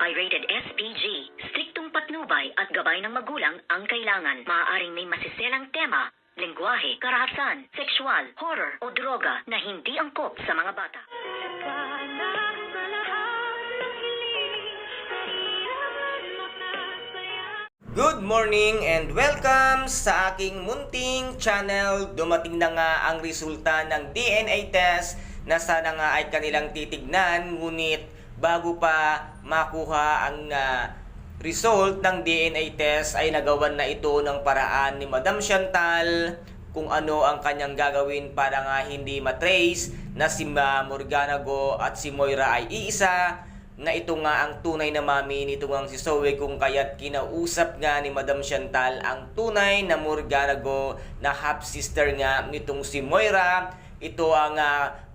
Pirated SPG. Striktong patnubay at gabay ng magulang ang kailangan. Maaaring may masiselang tema, lengguwahe, karahasan, sexual, horror o droga na hindi angkop sa mga bata. Good morning and welcome sa aking munting channel. Dumating na nga ang resulta ng DNA test na sana nga ay kanilang titignan. Ngunit bago pa makuha ang result ng DNA test ay nagawan na ito ng paraan ni Madam Chantal kung ano ang kanyang gagawin para nga hindi matrace na si Morgana Go at si Moira ay iisa, na ito nga ang tunay na mami nito ngang si Zoe, kung kaya't kinausap nga ni Madam Chantal ang tunay na Morgana Go na half-sister nga nitong si Moira. Ito ang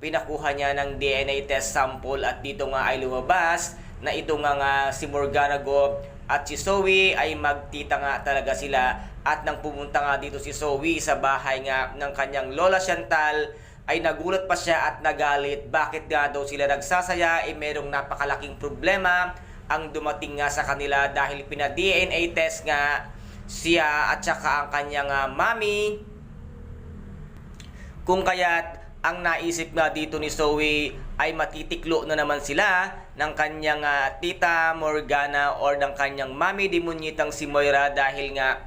pinakuha niya ng DNA test sample at dito nga ay lumabas na ito nga si Morgana Go at si Zoe ay magtita nga talaga sila. At nang pumunta nga dito si Zoe sa bahay nga ng kanyang Lola Chantal, ay nagulat pa siya at nagalit. Bakit nga daw sila nagsasaya? Merong napakalaking problema ang dumating nga sa kanila dahil pina-DNA test nga siya at saka ang kanyang mami. Kung kaya't ang naisip nga dito ni Zoe ay matitiklo na naman sila ng kanyang tita Morgana or ng kanyang mami demunyitang si Moira, dahil nga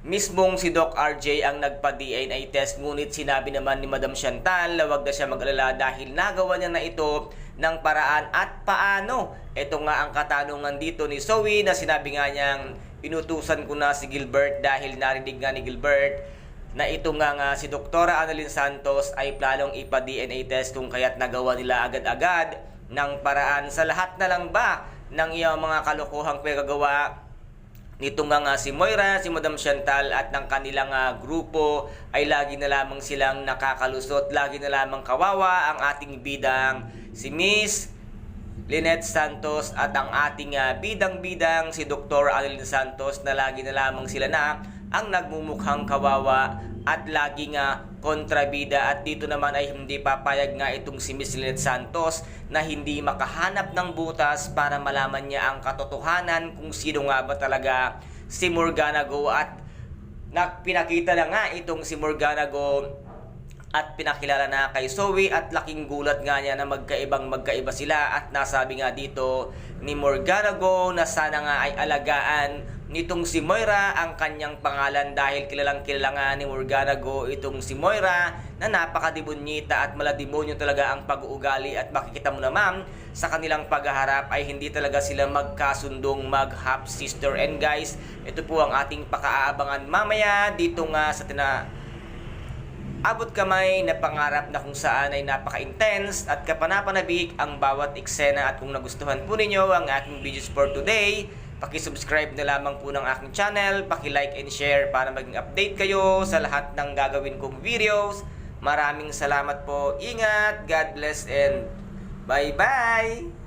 mismong si Doc RJ ang nagpa-DNA test. Ngunit sinabi naman ni Madam Chantal na wag na siya mag-alala dahil nagawa niya na ito ng paraan. At paano? Ito nga ang katanungan dito ni Zoe, na sinabi nga niyang inutusan ko na si Gilbert dahil narinig nga ni Gilbert na ito nga si Dr. Annalyn Santos ay planong ipa-DNA test, kung kaya't nagawa nila agad-agad ng paraan. Sa lahat na lang ba ng iyong mga kalokohang pinagagawa nito nga si Moira, si Madam Chantal at ng kanilang grupo ay lagi na lamang silang nakakalusot, lagi na lamang kawawa ang ating bidang si Miss Lynette Santos at ang ating bidang-bidang si Dr. Annalyn Santos, na lagi na lamang sila na ang nagmumukhang kawawa at lagi nga kontrabida. At dito naman ay hindi papayag nga itong si Miss Lynette Santos na hindi makahanap ng butas para malaman niya ang katotohanan kung sino nga ba talaga si Morgana Go. At pinakita na nga itong si Morgana Go at pinakilala na kay Zoe, at laking gulat nga niya na magkaiba sila. At nasabi nga dito ni Morgana Go na sana nga ay alagaan nitong si Moira ang kanyang pangalan, dahil kilalang kilala nga ni Morgana Go itong si Moira na napakadibonyita at malademonyo talaga ang pag-uugali. At makikita mo naman sa kanilang paghaharap ay hindi talaga sila magkasundong mag-half sister. And guys, ito po ang ating pakaabangan mamaya dito nga sa abot kamay na pangarap na kung saan ay napaka-intense at kapanapanabik ang bawat eksena. At kung nagustuhan po ninyo ang aking videos for today, paki-subscribe na lamang po ng aking channel, paki-like and share para maging update kayo sa lahat ng gagawin kong videos. Maraming salamat po. Ingat, God bless and bye-bye!